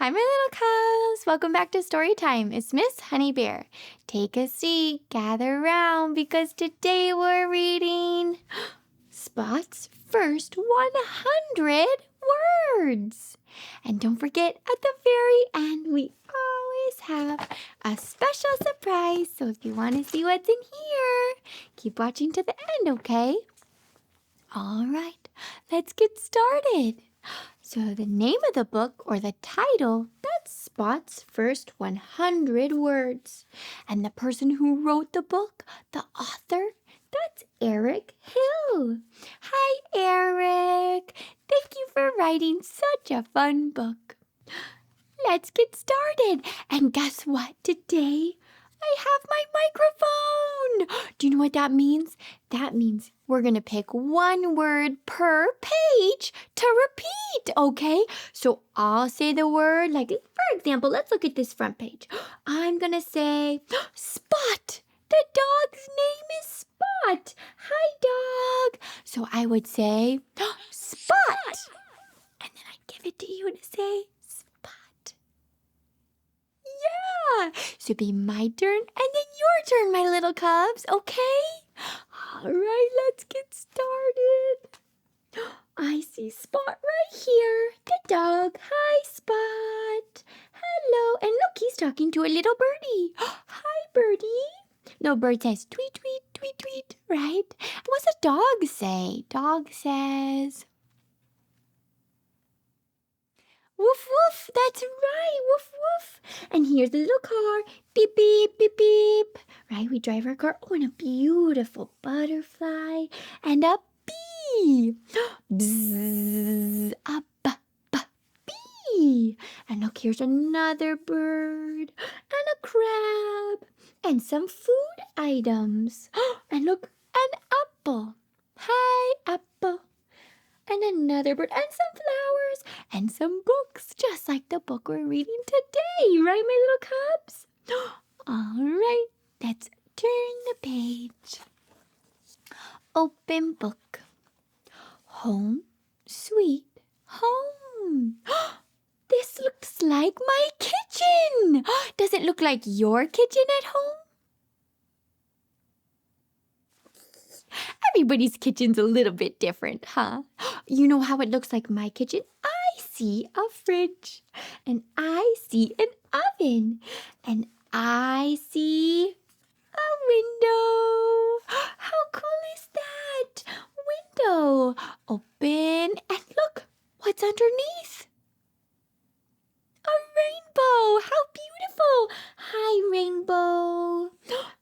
Hi, my little cubs. Welcome back to Storytime. It's Miss Honey Bear. Take a seat, gather round, because today we're reading Spot's first 100 words. And don't forget, at the very end, we always have a special surprise. So if you want to see what's in here, keep watching to the end, okay? All right, let's get started. So the name of the book, or the title, that's Spot's first 100 words. And the person who wrote the book, the author, that's Eric Hill. Hi, Eric. Thank you for writing such a fun book. Let's get started. And guess what? Today, I have my microphone. Do you know what that means? That means we're going to pick one word per page to repeat, okay? So I'll say the word, like, for example, let's look at this front page. I'm going to say, Spot. The dog's name is Spot. Hi, dog. So I would say, Spot. And then I give it to you to say, Spot. Yeah. So it'd be my turn and then your turn, my little cubs, okay? All right, let's get started. I see Spot right here. The dog. Hi, Spot. Hello. And look, he's talking to a little birdie. Hi, birdie. No, bird says tweet, tweet, tweet, tweet, right? What's a dog say? Dog says, woof, woof. That's right. Woof, woof. And here's the little car. Beep, beep, beep, beep. Right? We drive our car. Oh, and a beautiful butterfly. And a bee. Bzzz. A bee. And look, here's another bird. And a crab. And some food items. And look, an apple. Hi, apple. And another bird, and some flowers, and some books, just like the book we're reading today, right, my little cubs? All right, let's turn the page. Open book. Home, sweet home. This looks like my kitchen. Does it look like your kitchen at home? Everybody's kitchen's a little bit different, huh? You know how it looks like my kitchen? I see a fridge, and I see an oven, and I see a window. How cool is that? Window. Open, and look, what's underneath? A rainbow. How beautiful. Hi, rainbow.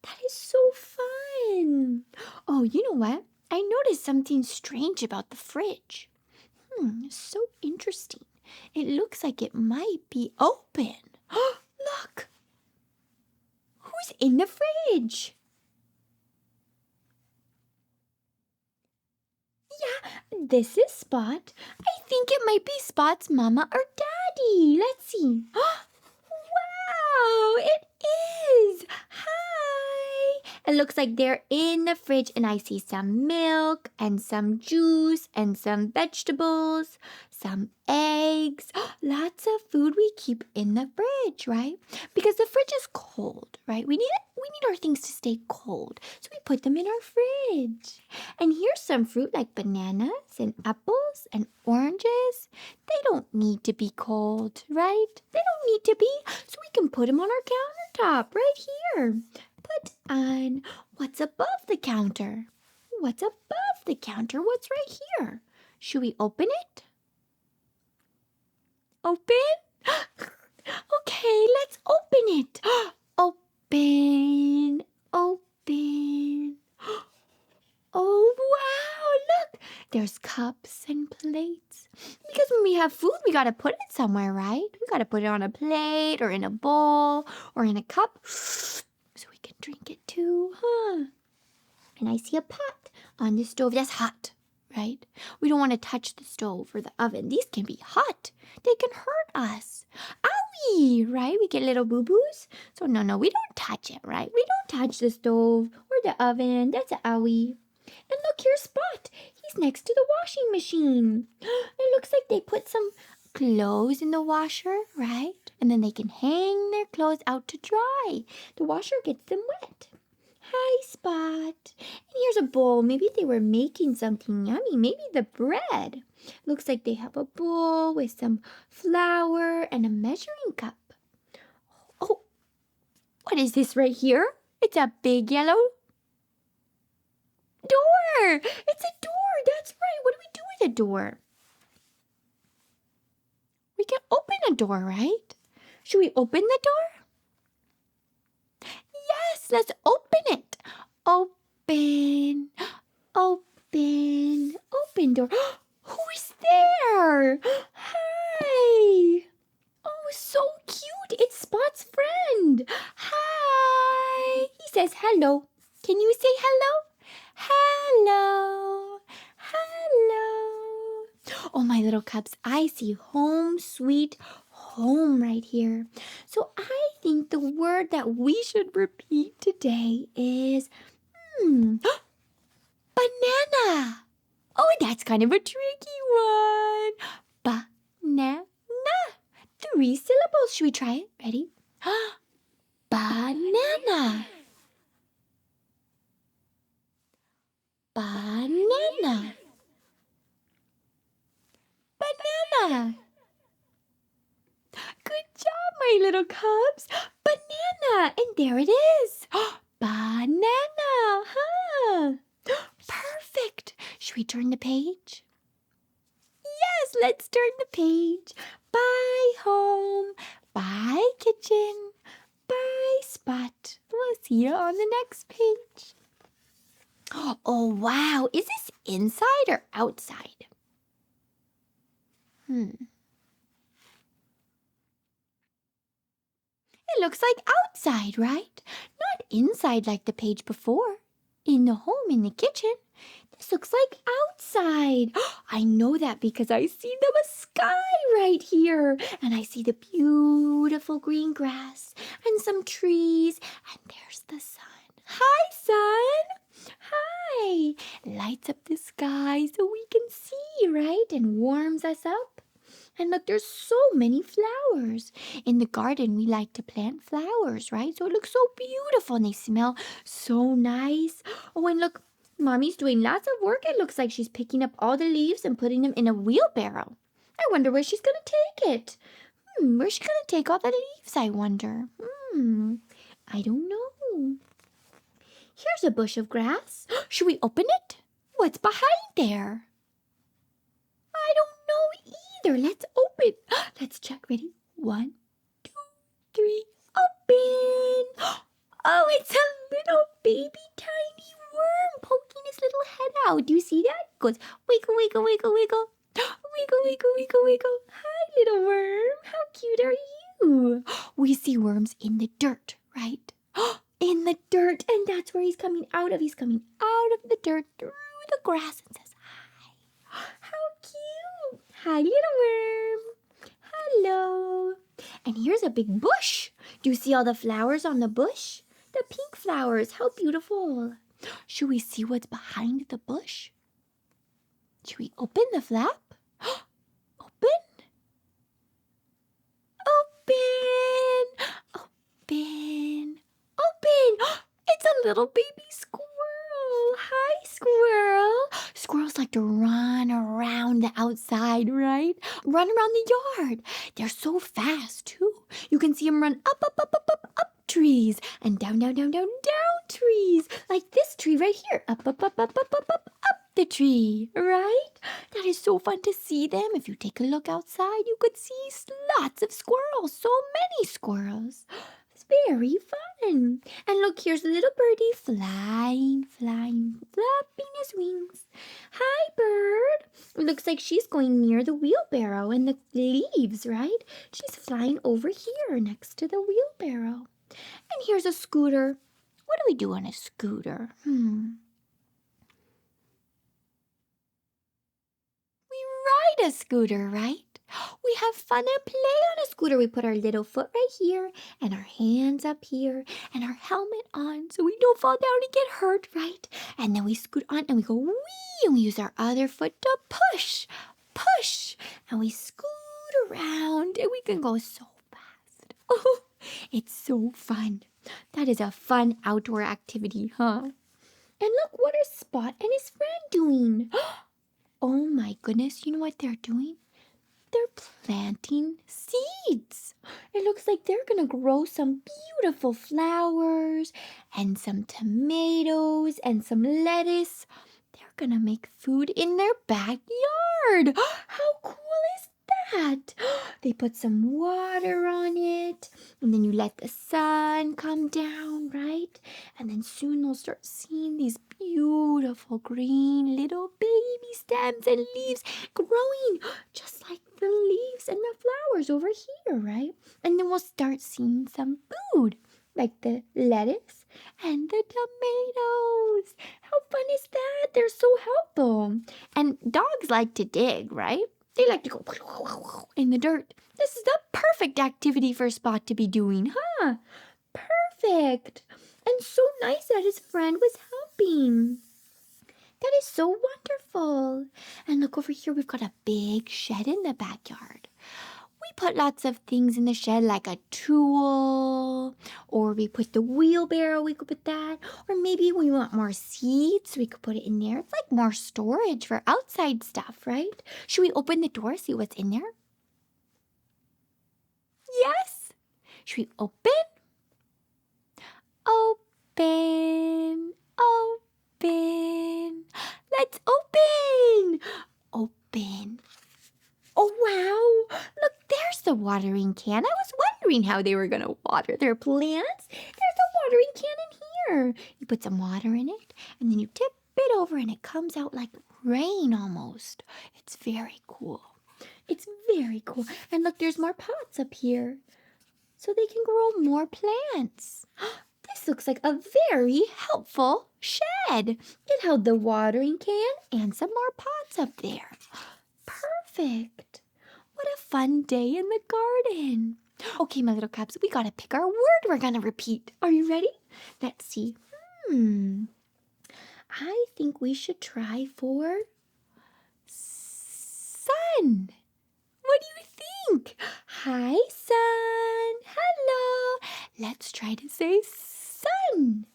That is so fun. Oh, you know what? I noticed something strange about the fridge. So interesting. It looks like it might be open. Look. Who's in the fridge? Yeah, this is Spot. I think it might be Spot's mama or daddy. Let's see. Wow, it is. Hi. It looks like they're in the fridge, and I see some milk and some juice and some vegetables, some eggs. Lots of food we keep in the fridge, right? Because the fridge is cold, right? We need our things to stay cold, so we put them in our fridge. And here's some fruit like bananas and apples and oranges. They don't need to be cold, right? They don't need to be, so we can put them on our countertop right here. Put on what's above the counter. What's above the counter? What's right here? Should we open it? Open? Okay, let's open it. Open, open. Oh, wow, look. There's cups and plates. Because when we have food, we got to put it somewhere, right? We got to put it on a plate or in a bowl or in a cup so we can drink it too, huh? And I see a pot on the stove that's hot, right? We don't want to touch the stove or the oven. These can be hot. They can hurt us. Owie, right? We get little boo-boos. So no, we don't touch it, right? We don't touch the stove or the oven. That's an owie. And look, here's Spot. He's next to the washing machine. It looks like they put some clothes in the washer, right? And then they can hang their clothes out to dry. The washer gets them wet. Hi, Spot. And here's a bowl. Maybe they were making something yummy. Maybe the bread. Looks like they have a bowl with some flour and a measuring cup. Oh, what is this right here? It's a big yellow door. It's a door. That's right. What do we do with a door? We can open a door, right? Should we open the door? Yes, let's open it. Open, open, open door. Who is there? Hi. Oh, so cute. It's Spot's friend. Hi. He says hello. Can you say hello? Hello. Hello. Oh, my little cubs, I see home sweet home right here. So I think the word that we should repeat today is banana. Oh, that's kind of a tricky one. Banana. 3 syllables. Should we try it? Ready? Banana. Banana. Banana. Good job, my little cubs. Banana. And there it is. Banana. Huh? Perfect. Should we turn the page? Yes, let's turn the page. Bye, home. Bye, kitchen. Bye, Spot. We'll see you on the next page. Oh, wow. Is this inside or outside? It looks like outside, right? Not inside like the page before. In the home, in the kitchen. This looks like outside. I know that because I see the sky right here. And I see the beautiful green grass and some trees. And there's the sun. Hi, sun. Hi. Lights up the sky so we can see, right? And warms us up. And look, there's so many flowers. In the garden, we like to plant flowers, right? So it looks so beautiful and they smell so nice. Oh, and look, Mommy's doing lots of work. It looks like she's picking up all the leaves and putting them in a wheelbarrow. I wonder where she's going to take it. Where's she going to take all the leaves, I wonder? I don't know. Here's a bush of grass. Should we open it? What's behind there? I don't know either. Let's open. Let's check. Ready? 1, 2, 3. Open. Oh, it's a little baby tiny worm poking his little head out. Do you see that? It goes wiggle, wiggle, wiggle, wiggle. Wiggle, wiggle, wiggle, wiggle. Hi, little worm. How cute are you? We see worms in the dirt, right? In the dirt. And that's where he's coming out of. He's coming out of the dirt through the grass and says, hi. How cute. Hi, little worm. Hello. And here's a big bush. Do you see all the flowers on the bush? The pink flowers. How beautiful. Should we see what's behind the bush? Should we open the flap? Open. Open. Open. Open. It's a little baby squirrel. Hi, squirrel. Squirrels like to run around the outside, right? Run around the yard. They're so fast, too. You can see them run up, up, up, up, up, up trees and down, down, down, down, down trees. Like this tree right here. Up, up, up, up, up, up, up, up the tree, right? That is so fun to see them. If you take a look outside, you could see lots of squirrels. So many squirrels. It's very fun. And look, here's a little birdie flying, flying, flapping his wings. Hi, bird. It looks like she's going near the wheelbarrow and the leaves, right? She's flying over here next to the wheelbarrow. And here's a scooter. What do we do on a scooter? We ride a scooter, right? We have fun and play on a scooter. We put our little foot right here and our hands up here and our helmet on so we don't fall down and get hurt, right? And then we scoot on and we go wee and we use our other foot to push, push. And we scoot around and we can go so fast. Oh, it's so fun. That is a fun outdoor activity, huh? And look, what are Spot and his friend doing? Oh my goodness, you know what they're doing? They're planting seeds. It looks like they're going to grow some beautiful flowers and some tomatoes and some lettuce. They're going to make food in their backyard. How cool is that? They put some water on it, and then you let the sun come down, right? And then soon they'll start seeing these beautiful green little baby stems and leaves growing just like the leaves and the flowers over here, right? And then we'll start seeing some food, like the lettuce and the tomatoes. How fun is that? They're so helpful. And dogs like to dig, right? They like to go in the dirt. This is the perfect activity for Spot to be doing, huh? Perfect. And so nice that his friend was helping. That is so wonderful. And look over here, we've got a big shed in the backyard. We put lots of things in the shed like a tool, or we put the wheelbarrow, we could put that, or maybe we want more seeds, we could put it in there. It's like more storage for outside stuff, right? Should we open the door, see what's in there? Yes? Should we open? Open, open. Let's open. Open. Oh, wow. Look, there's the watering can. I was wondering how they were going to water their plants. There's a watering can in here. You put some water in it, and then you tip it over, and it comes out like rain almost. It's very cool. It's very cool. And look, there's more pots up here, so they can grow more plants. This looks like a very helpful shed. It held the watering can and some more pots up there. Perfect. What a fun day in the garden. Okay, my little cubs, we gotta pick our word we're gonna repeat. Are you ready? Let's see. I think we should try for sun. What do you think? Hi, sun. Hello. Let's try to say sun.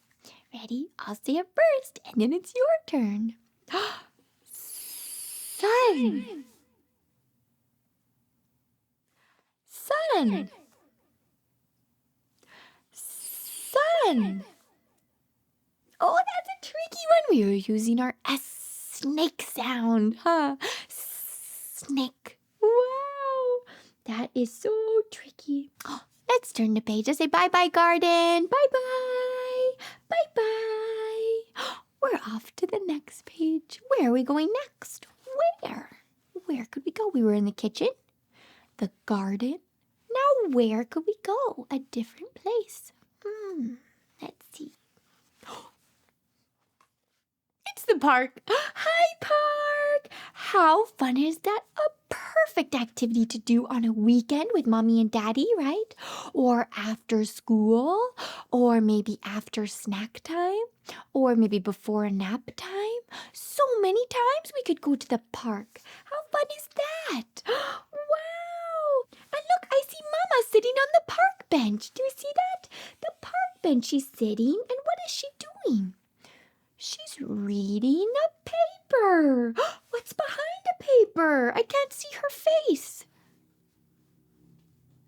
Ready? I'll say it first, and then it's your turn. Sun. Sun. Sun. Oh, that's a tricky one. We were using our S snake sound, huh? Snake. Wow. That is so tricky. Let's turn the page and say bye-bye, garden. Bye-bye. Bye-bye. We're off to the next page. Where are we going next? Where? Where could we go? We were in the kitchen, the garden. Now where could we go? A different place. Let's see. It's the park. Hi, park. How fun is that? A perfect activity to do on a weekend with mommy and daddy, right? Or after school, or maybe after snack time, or maybe before nap time. So many times we could go to the park. How fun is that? Wow. And look, I see Mama sitting on the park bench. Do you see that? The park bench she's sitting, and what is she doing? She's reading a paper. What's behind the paper? I can't see her face.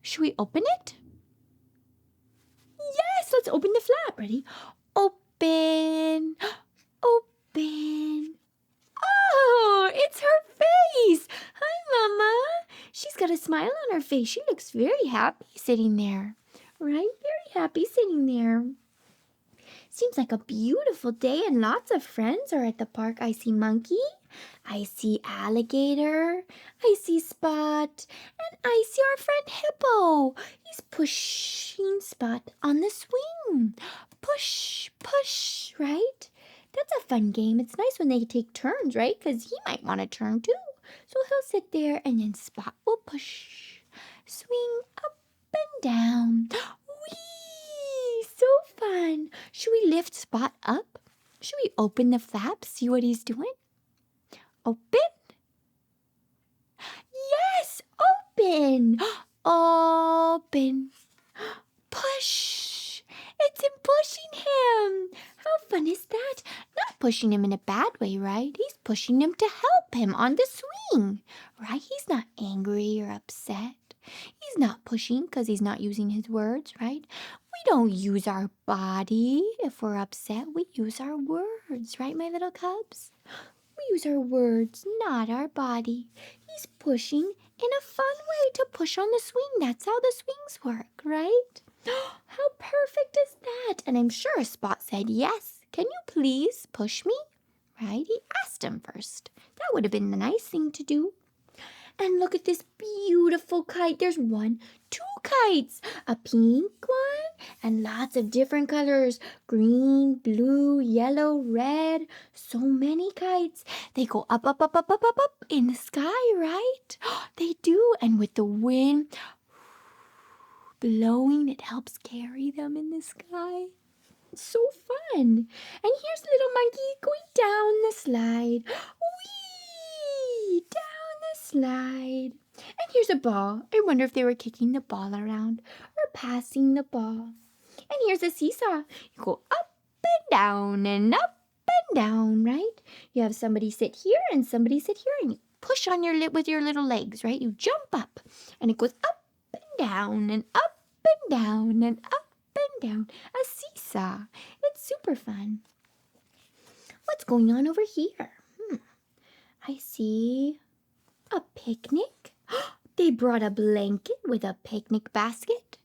Should we open it? Yes, let's open the flap. Ready? Open. Open. Oh, it's her face. Hi, Mama. She's got a smile on her face. She looks very happy sitting there. Right? Very happy sitting there. Seems like a beautiful day and lots of friends are at the park. I see Monkey, I see Alligator, I see Spot, and I see our friend Hippo. He's pushing Spot on the swing. Push, push, right? That's a fun game. It's nice when they take turns, right? Because he might want a turn too. So he'll sit there and then Spot will push. Swing up and down. So fun. Should we lift Spot up? Should we open the flap, see what he's doing? Open? Yes, open. open. Open. Push. It's him pushing him. How fun is that? Not pushing him in a bad way, right? He's pushing him to help him on the swing, right? He's not angry or upset. He's not pushing because he's not using his words, right? We don't use our body if we're upset. We use our words, right, my little cubs? We use our words, not our body. He's pushing in a fun way to push on the swing. That's how the swings work, right? How perfect is that? And I'm sure Spot said, yes, can you please push me? Right? He asked him first. That would have been the nice thing to do. And look at this beautiful kite. There's 1, 2 kites. A pink one and lots of different colors. Green, blue, yellow, red. So many kites. They go up, up, up, up, up, up, up in the sky, right? They do. And with the wind blowing, it helps carry them in the sky. It's so fun. And here's little monkey going down the slide. Whee! Down the slide. And here's a ball. I wonder if they were kicking the ball around or passing the ball. And here's a seesaw. You go up and down and up and down, right? You have somebody sit here and somebody sit here, and you push on your with your little legs, right? You jump up and it goes up and down and up and down and up and down. A seesaw. It's super fun. What's going on over here? I see a picnic. They brought a blanket with a picnic basket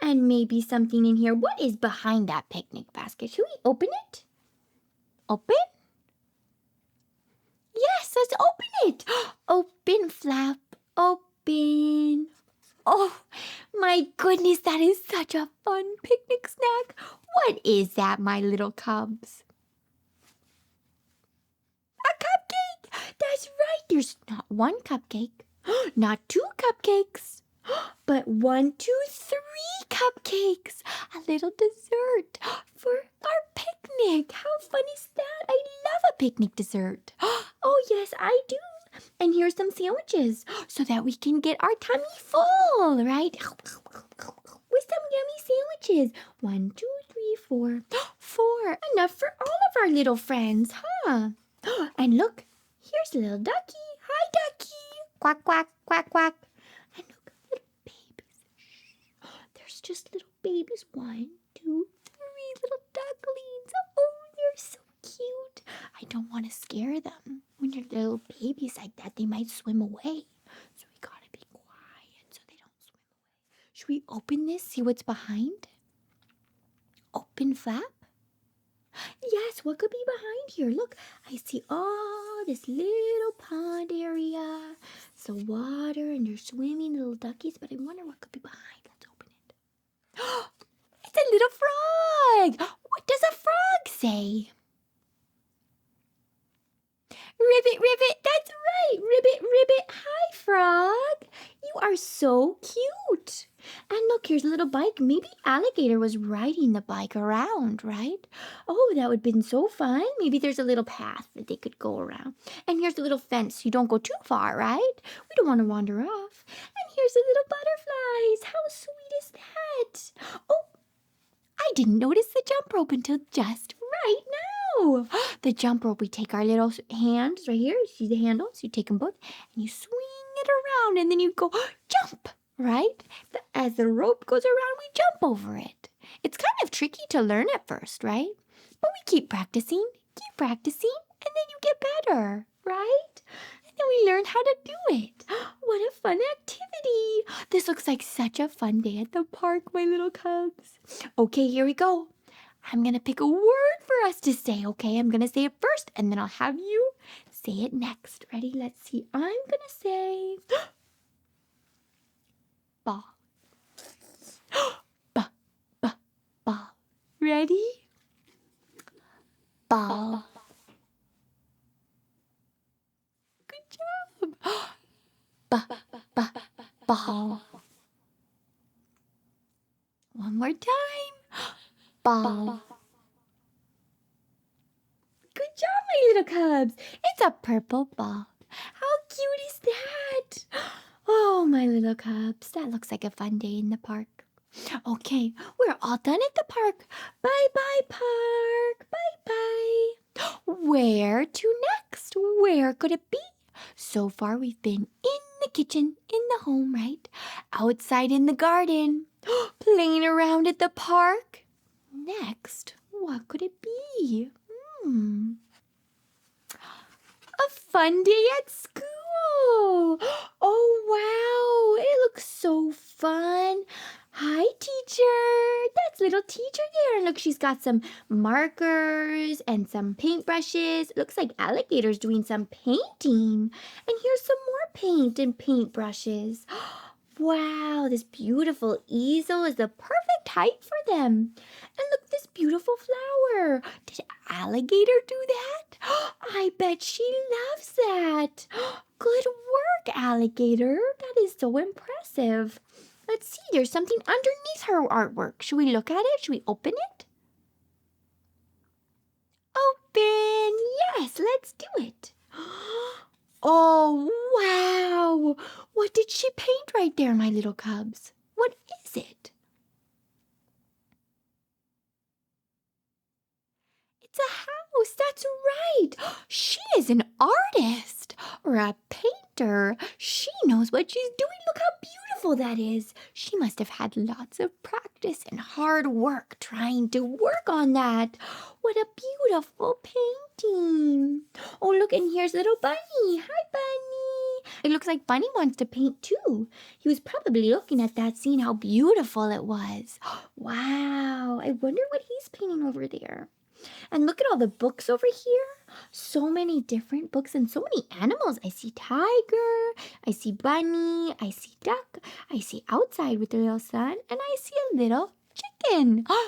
and maybe something in here. What is behind that picnic basket? Should we open it? Open? Yes, let's open it. Open flap. Open. Oh, my goodness, that is such a fun picnic snack. What is that, my little cubs? A cupcake! That's right, there's not 1 cupcake, not 2 cupcakes, but 1, 2, 3 cupcakes. A little dessert for our picnic. How fun is that? I love a picnic dessert. Oh, yes, I do. And here's some sandwiches so that we can get our tummy full, right? With some yummy sandwiches. 1, 2, 3, 4. 4. Enough for all of our little friends, huh? And look, here's a little ducky. Hi, ducky. Quack, quack, quack, quack. And look, little babies. Shh. There's just little babies. 1, 2, 3 little ducklings. Oh, they're so cute. I don't want to scare them. When they're little babies like that, they might swim away. So we gotta be quiet so they don't swim away. Should we open this, see what's behind? Open flap? Yes, what could be behind here? Look, I see all this little pond area. So water and they're swimming, little duckies, but I wonder what could be behind. Let's open it. It's a little frog. What does a frog say? Ribbit, ribbit, that's right. Ribbit, ribbit. Hi, frog. You are so cute. And look, here's a little bike. Maybe Alligator was riding the bike around, right? Oh, that would have been so fun. Maybe there's a little path that they could go around. And here's a little fence. You don't go too far, right? We don't want to wander off. And here's the little butterflies. How sweet is that? Oh, I didn't notice the jump rope until just right now. The jump rope, we take our little hands right here. You see the handles? You take them both and you swing it around and then you go jump, right? As the rope goes around, we jump over it. It's kind of tricky to learn at first, right? But we keep practicing, and then you get better, right? And then we learn how to do it. What a fun activity. This looks like such a fun day at the park, my little cubs. Okay, here we go. I'm going to pick a word for us to say, okay? I'm going to say it first, and then I'll have you say it next. Ready? Let's see. I'm going to say ball. Ball. Ready? Ball. Good job. Ball. One more time. Ball. Good job, my little cubs. It's a purple ball. How cute is that? Oh, my little cubs, that looks like a fun day in the park. Okay, we're all done at the park. Bye-bye, park. Bye-bye. Where to next? Where could it be? So far, we've been in the kitchen, in the home, right? Outside in the garden, playing around at the park. Next, what could it be? A fun day at school. Oh, wow. It looks so fun. Hi, teacher. That's little teacher there. And look, she's got some markers and some paintbrushes. It looks like Alligator's doing some painting. And here's some more paint and paintbrushes. Wow, this beautiful easel is the perfect height for them. And look, this beautiful flower. Did Alligator do that? I bet she loves that. Good work, Alligator. That is so impressive. Let's see, there's something underneath her artwork. Should we look at it? Should we open it? Open. Yes, let's do it. Oh, wow. What did she paint right there, my little cubs? What is it? It's a house. That's right. She is an artist or a painter. She knows what she's doing. Look how beautiful that is. She must have had lots of practice and hard work trying to work on that. What a beautiful painting. Oh, look, and here's little Bunny. Hi, Bunny. It looks like Bunny wants to paint too. He was probably looking at that, seeing how beautiful it was. Wow, I wonder what he's painting over there. And look at all the books over here. So many different books and so many animals. I see tiger, I see bunny, I see duck, I see outside with the little sun, and I see a little chicken. Wow,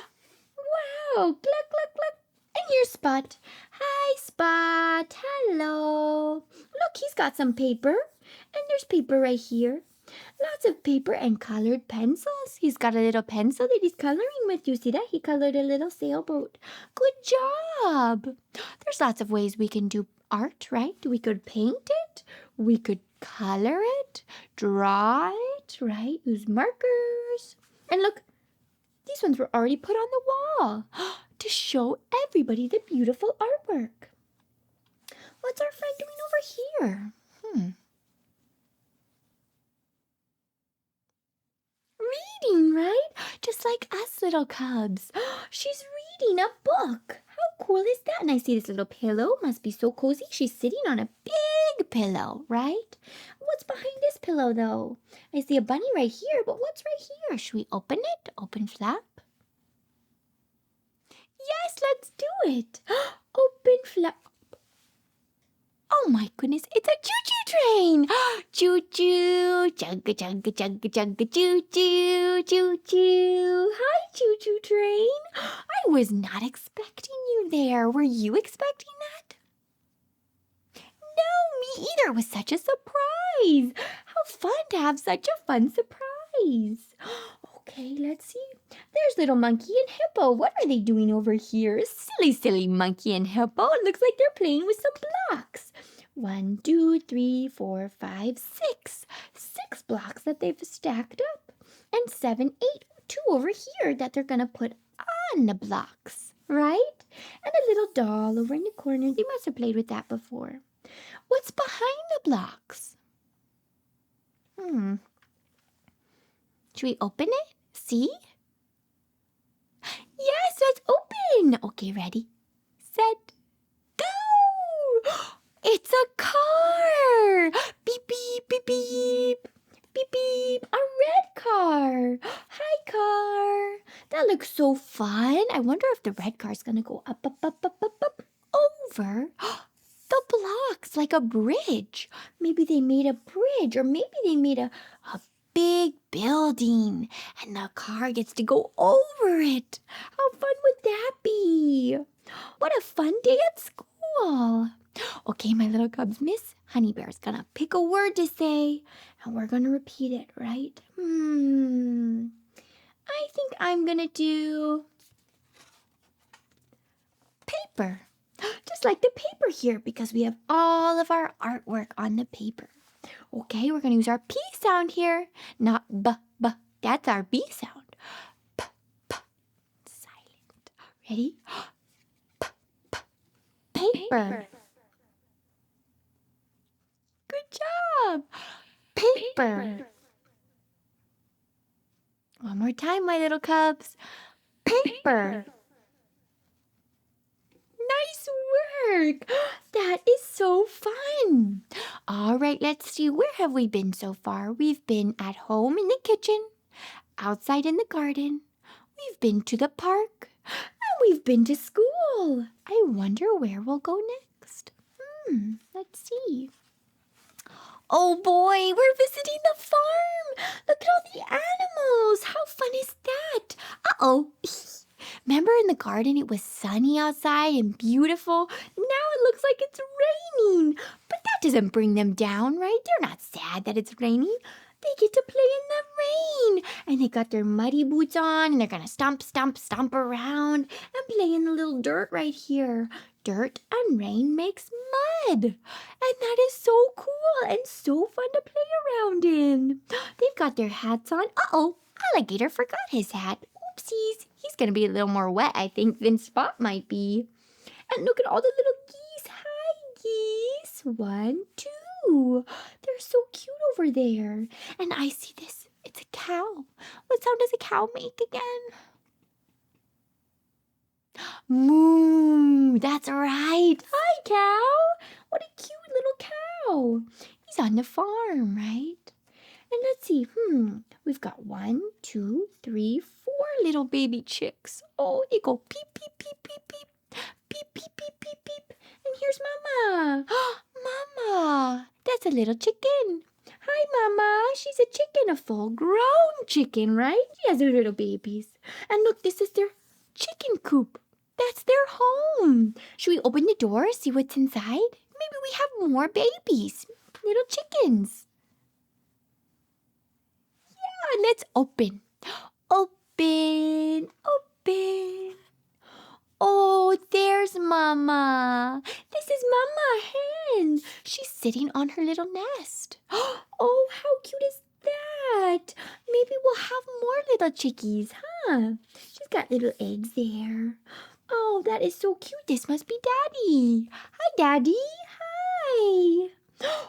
cluck, cluck, cluck. And here's Spot. Hi, Spot. Hello. Look, he's got some paper. And there's paper right here. Lots of paper and colored pencils. He's got a little pencil that he's coloring with. You see that? He colored a little sailboat. Good job. There's lots of ways we can do art, right? We could paint it. We could color it, draw it, right? Use markers. And look, these ones were already put on the wall to show everybody the beautiful artwork. What's our friend doing over here? Reading, right? Just like us little cubs. She's reading a book. How cool is that? And I see this little pillow. Must be so cozy. She's sitting on a big pillow, right? What's behind this pillow, though? I see a bunny right here, but what's right here? Should we open it? Open flap. Yes, let's do it. Open flap. Oh my goodness, it's a choo-choo train! Choo-choo, chugga, chugga, chugga, chugga, choo-choo, choo-choo. Hi, choo-choo train. I was not expecting you there. Were you expecting that? No, me either. It was such a surprise. How fun to have such a fun surprise. Okay, let's see. There's little monkey and hippo. What are they doing over here? Silly, silly monkey and hippo. It looks like they're playing with some blocks. 1, 2, 3, 4, 5, 6. 6 blocks that they've stacked up. And 7, 8, 2 over here that they're going to put on the blocks, right? And a little doll over in the corner. They must have played with that before. What's behind the blocks? Should we open it? See? Yes, let's open. Okay, ready, set, go. It's a car. Beep, beep, beep, beep. Beep, beep. A red car. Hi, car. That looks so fun. I wonder if the red car's going to go up, up, up, up, up, up, over the blocks like a bridge. Maybe they made a bridge, or maybe they made a big building and the car gets to go over it. How fun would that be? What a fun day at school. Okay, my little cubs, Miss Honey Bear's gonna pick a word to say and we're gonna repeat it, right? I think I'm gonna do paper. Just like the paper here, because we have all of our artwork on the paper. Okay, we're going to use our P sound here. Not B, B. That's our B sound. P, P. Silent. Ready? P, P. Paper. Good job. Paper. One more time, my little cubs. Paper. Nice work. That is so fun. All right, let's see. Where have we been so far? We've been at home in the kitchen, outside in the garden. We've been to the park, and we've been to school. I wonder where we'll go next. Let's see. Oh boy, we're visiting the farm. Look at all the animals. How fun is that? Uh-oh. Remember in the garden it was sunny outside and beautiful? Now it looks like it's raining. But that doesn't bring them down, right? They're not sad that it's raining. They get to play in the rain. And they got their muddy boots on and they're going to stomp, stomp, stomp around and play in the little dirt right here. Dirt and rain makes mud. And that is so cool and so fun to play around in. They've got their hats on. Uh-oh, Alligator forgot his hat. Oopsies. He's going to be a little more wet, I think, than Spot might be. And look at all the little geese. Hi, geese. 1, 2. They're so cute over there. And I see this. It's a cow. What sound does a cow make again? Moo. That's right. Hi, cow. What a cute little cow. He's on the farm, right? And let's see. We've got 1, 2, 3, 4 little baby chicks. Oh, they go peep, peep, peep, peep, peep. Peep, peep, peep, peep, peep. And here's Mama. Mama. That's a little chicken. Hi, Mama. She's a chicken, a full-grown chicken, right? She has her little babies. And look, this is their chicken coop. That's their home. Should we open the door, see what's inside? Maybe we have more babies, little chickens. Yeah, let's open. Open, open. Oh, there's Mama. This is Mama Hen. She's sitting on her little nest. Oh, how cute is that? Maybe we'll have more little chickies, huh? She's got little eggs there. Oh, that is so cute. This must be Daddy. Hi, Daddy. Hi.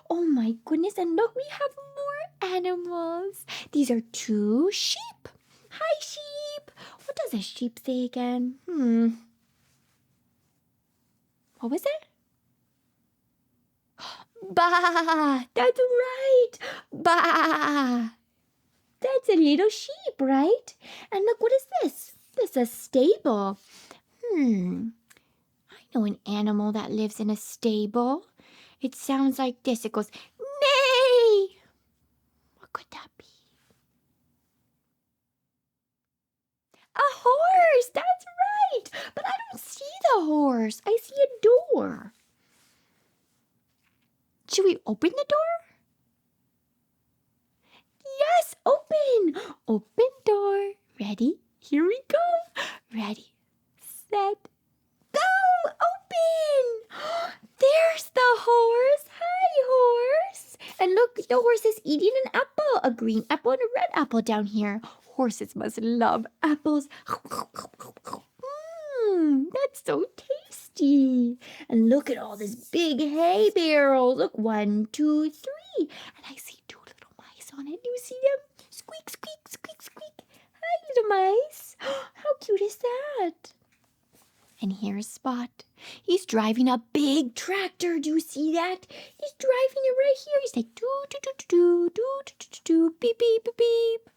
Oh, my goodness. And look, we have more animals. These are 2 sheep. Hi, sheep. What does a sheep say again? What was it? Bah! That's right. Bah! That's a little sheep, right? And look, what is this? This is a stable. I know an animal that lives in a stable. It sounds like this. It goes, neigh! What could that be? A horse! That's right! But I don't see the horse. I see a door. Should we open the door? Yes, open! Open door. Ready? Here we go. Ready, set, go! Open! There's the horse. Hi, horse. And look, the horse is eating an apple. A green apple and a red apple down here. Horses must love apples. That's so tasty. And look at all this big hay barrel. Look, 1, 2, 3. And I see 2 little mice on it. Do you see them? Squeak, squeak, squeak, squeak. Hi, little mice. How cute is that? And here's Spot. He's driving a big tractor. Do you see that? He's driving it right here. He's like, doo, doo, doo, doo, doo, doo, doo, doo, beep, beep, beep, beep.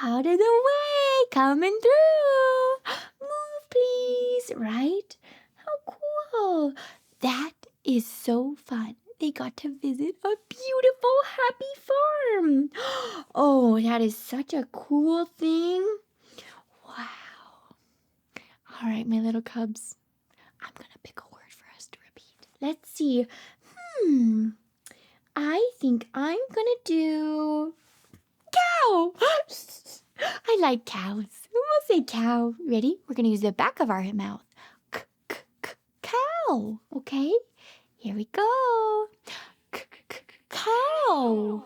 Out of the way, coming through. Move, please. Right? How cool. That is so fun. They got to visit a beautiful, happy farm. Oh, that is such a cool thing. Wow. All right, my little cubs. I'm going to pick a word for us to repeat. Let's see. I think I'm going to do cow. I like cows. We'll say cow. Ready? We're going to use the back of our mouth. Cow. Okay? Here we go. Cow.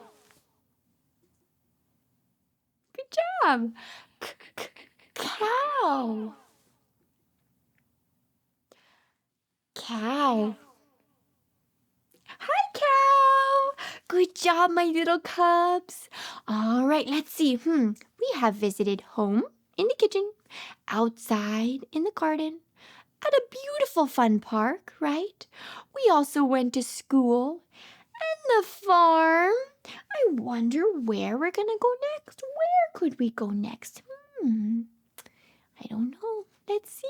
Good job. Cow. Cow. Hi, cow. Good job, my little cubs. All right, let's see. We have visited home in the kitchen, outside in the garden, at a beautiful fun park, right? We also went to school and the farm. I wonder where we're going to go next. Where could we go next? I don't know. Let's see.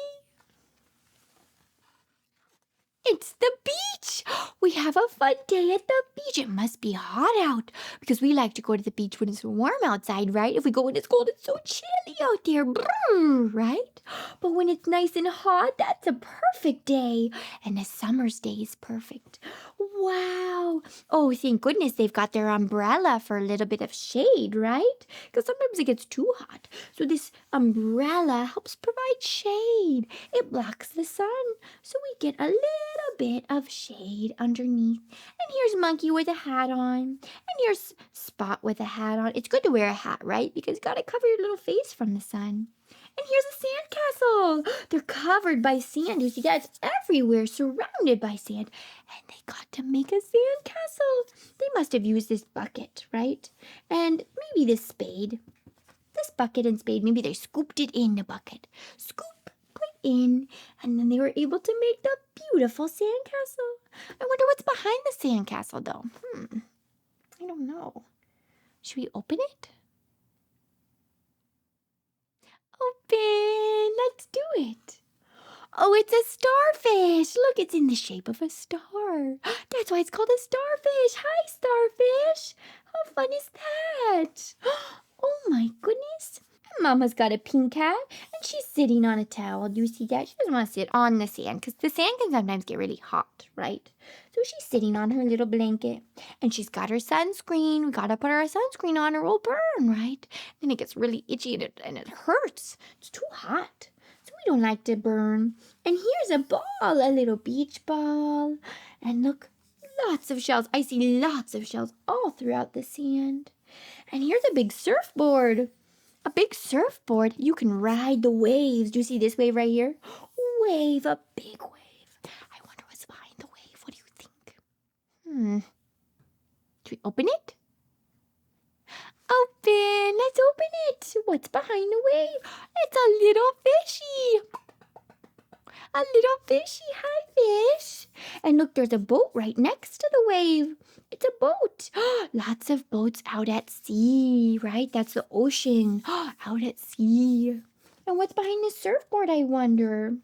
It's the beach. We have a fun day at the beach. It must be hot out because we like to go to the beach when it's warm outside, right? If we go when it's cold, it's so chilly out there, right? But when it's nice and hot, that's a perfect day. And a summer's day is perfect. Wow. Oh, thank goodness they've got their umbrella for a little bit of shade, right? Because sometimes it gets too hot. So this umbrella helps provide shade. It blocks the sun. So we get a little bit of shade underneath. And here's Monkey with a hat on. And here's Spot with a hat on. It's good to wear a hat, right? Because you gotta cover your little face from the sun. And here's a sandcastle. They're covered by sand. You see that? It's everywhere, surrounded by sand. And they got to make a sandcastle. They must have used this bucket, right? And maybe this spade. This bucket and spade, maybe they scooped it in the bucket. Scoop, put in, and then they were able to make the beautiful sandcastle. I wonder what's behind the sandcastle, though. I don't know. Should we open it? Open! Let's do it. Oh, it's a starfish. Look, it's in the shape of a star. That's why it's called a starfish. Hi, starfish. How fun is that? Oh, my goodness. Mama's got a pink hat, and she's sitting on a towel. Do you see that? She doesn't want to sit on the sand, because the sand can sometimes get really hot, right? So she's sitting on her little blanket, and she's got her sunscreen. We got to put our sunscreen on or we'll burn, right? Then it gets really itchy, and it hurts. It's too hot. So we don't like to burn. And here's a ball, a little beach ball. And look, lots of shells. I see lots of shells all throughout the sand. And here's a big surfboard. A big surfboard. You can ride the waves. Do you see this wave right here? Wave, a big wave. I wonder what's behind the wave. What do you think? Should we open it? Open. Let's open it. What's behind the wave? It's a little fishy. A little fishy. Hi, fish. And look, there's a boat right next to the wave. It's a boat. Lots of boats out at sea, right? That's the ocean. Out at sea. And what's behind the surfboard, I wonder?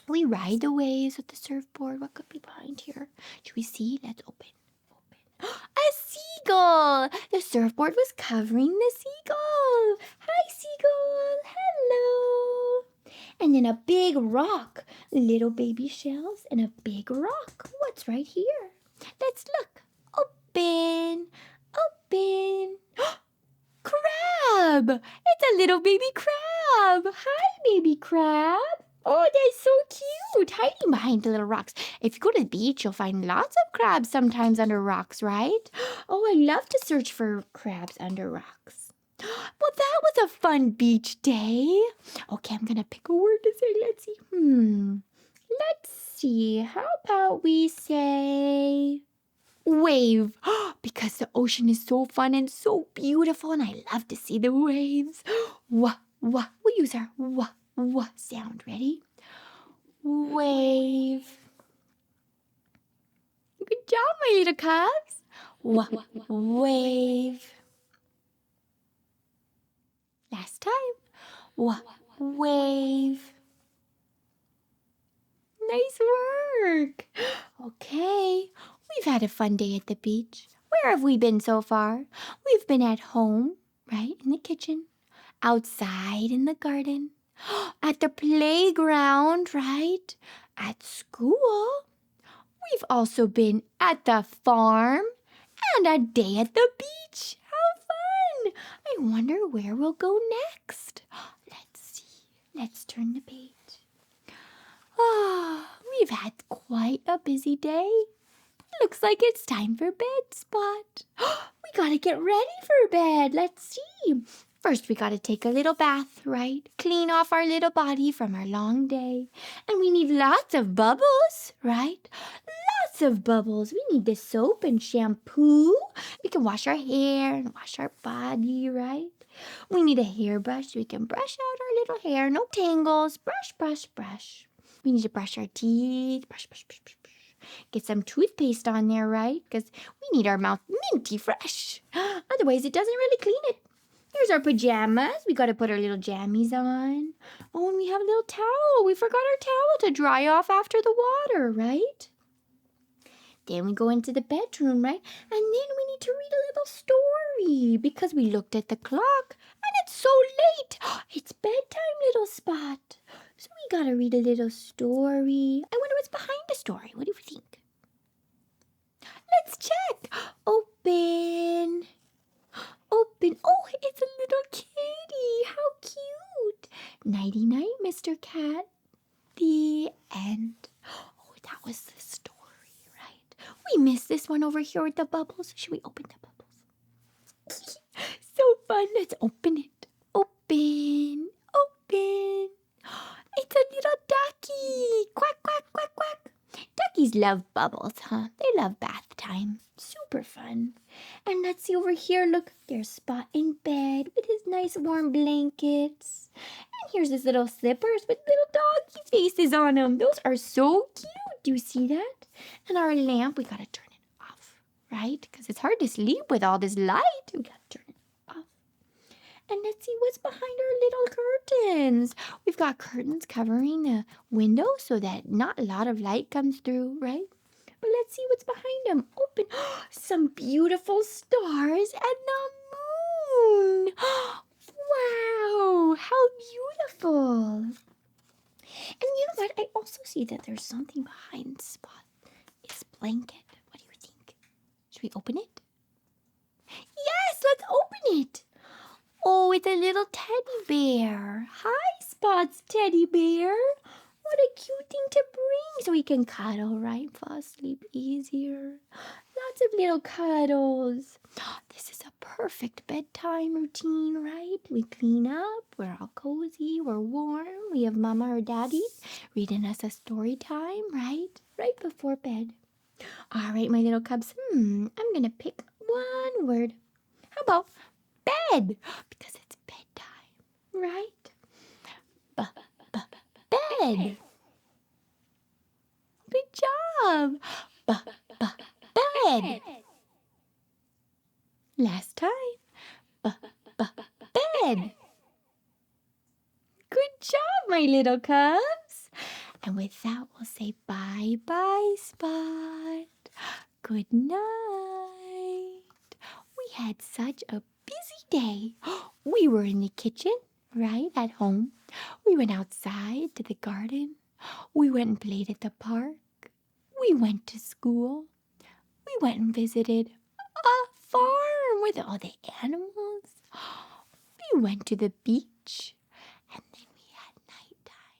We ride the waves with the surfboard. What could be behind here? Should we see? Let's open. A seagull! The surfboard was covering the seagull. Hi, seagull. Hello. And then a big rock. Little baby shells and a big rock. What's right here? Let's look. Open. Open. Crab! It's a little baby crab. Hi, baby crab. Oh, that's so cute, hiding behind the little rocks. If you go to the beach, you'll find lots of crabs sometimes under rocks, right? Oh, I love to search for crabs under rocks. Well, that was a fun beach day. Okay, I'm going to pick a word to say. Let's see. Let's see. How about we say wave? Because the ocean is so fun and so beautiful, and I love to see the waves. We'll use our sound. Ready? Wave. Good job, my little cubs. Wave. Last time. Wave. Nice work. Okay. We've had a fun day at the beach. Where have we been so far? We've been at home, right? In the kitchen. Outside in the garden. At the playground, right? At school. We've also been at the farm and a day at the beach. How fun! I wonder where we'll go next. Let's see. Let's turn the page. We've had quite a busy day. looks like it's time for bed, Spot. We gotta get ready for bed. Let's see. First, we gotta take a little bath, right? Clean off our little body from our long day. And we need lots of bubbles, right? Lots of bubbles. We need the soap and shampoo. We can wash our hair and wash our body, right? We need a hairbrush so we can brush out our little hair. No tangles. Brush, brush, brush. We need to brush our teeth. Brush, brush, brush, brush, brush. Get some toothpaste on there, right? Because we need our mouth minty fresh. Otherwise, it doesn't really clean it. Here's our pajamas. We got to put our little jammies on. Oh, and we have a little towel. We forgot our towel to dry off after the water, right? Then we go into the bedroom, right? And then we need to read a little story because we looked at the clock and it's so late. It's bedtime, little Spot. So we gotta read a little story. I wonder what's behind the story. What do you think? Let's check. Open. Open. Oh, it's a little kitty. How cute. Nighty-night, Mr. Cat. The end. Oh, that was the story. We missed this one over here with the bubbles. Should we open the bubbles? So fun. Let's open it. Open. Open. It's a little ducky. Quack, quack, quack, quack. Duckies love bubbles, huh? They love bath time. Super fun. And let's see over here. Look, there's Spot in bed with his nice warm blankets. And here's his little slippers with little doggy faces on them. Those are so cute. Do you see that? And our lamp, we gotta turn it off, right? Because it's hard to sleep with all this light. We gotta turn it off. And let's see what's behind our little curtains. We've got curtains covering the window so that not a lot of light comes through, right? But let's see what's behind them. Open. Some beautiful stars and the moon. Wow, how beautiful. And you know what? I also see that there's something behind Spot. His blanket. What do you think? Should we open it? Yes, let's open it. Oh, it's a little teddy bear. Hi, Spot's teddy bear. What a cute thing to bring so he can cuddle, right? Fall asleep easier. Lots of little cuddles. This is a perfect bedtime routine, right? We clean up, we're all cozy, we're warm. We have Mama or Daddy reading us a story time, right? Right before bed. All right, my little cubs. I'm going to pick one word. How about bed? Because it's bedtime, right? Bed. Good job. Bed. Last time. Bed. Good job, my little cubs. And with that, we'll say bye-bye, Spot. Good night. We had such a busy day. We were in the kitchen, right, at home. We went outside to the garden. We went and played at the park. We went to school. We went and visited a farm with all the animals. We went to the beach. And then we had nighttime.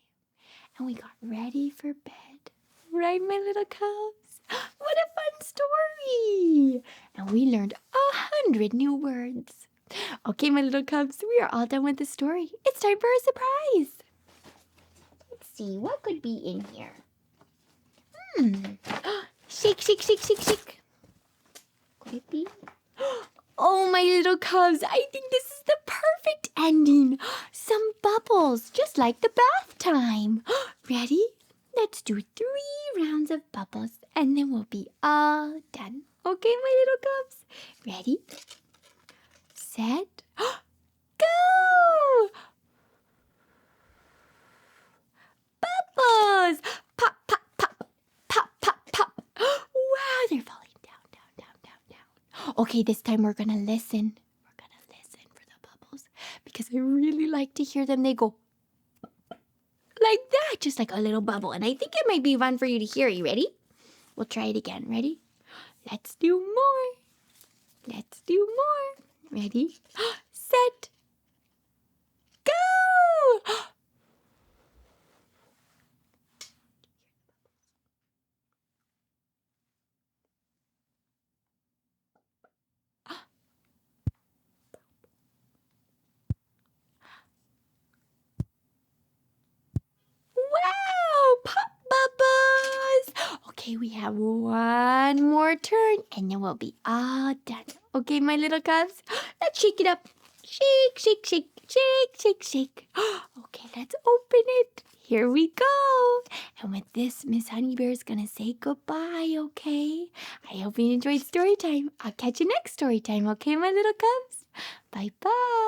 And we got ready for bed. Right, my little cubs? What a fun story! And we learned 100 new words. Okay, my little cubs, we are all done with the story. It's time for a surprise. Let's see, what could be in here? Shake, shake, shake, shake, shake. Could it be? Oh, my little cubs, I think this is the perfect ending. Some bubbles, just like the bath time. Ready? Let's do 3 rounds of bubbles, and then we'll be all done. Okay, my little cubs? Ready? Set, go! Bubbles! Pop, pop, pop, pop, pop, pop. Wow, they're falling down, down, down, down, down. Okay, this time we're gonna listen. We're gonna listen for the bubbles because I really like to hear them. They go like that, just like a little bubble. And I think it might be fun for you to hear. You ready? We'll try it again. Ready? Let's do more. Let's do more. Ready? Set. Go! Okay, we have one more turn, and then we'll be all done. Okay, my little cubs, let's shake it up. Shake, shake, shake, shake, shake, shake. Okay, let's open it. Here we go. And with this, Miss Honey Bear is going to say goodbye, okay? I hope you enjoyed story time. I'll catch you next story time, okay, my little cubs? Bye-bye.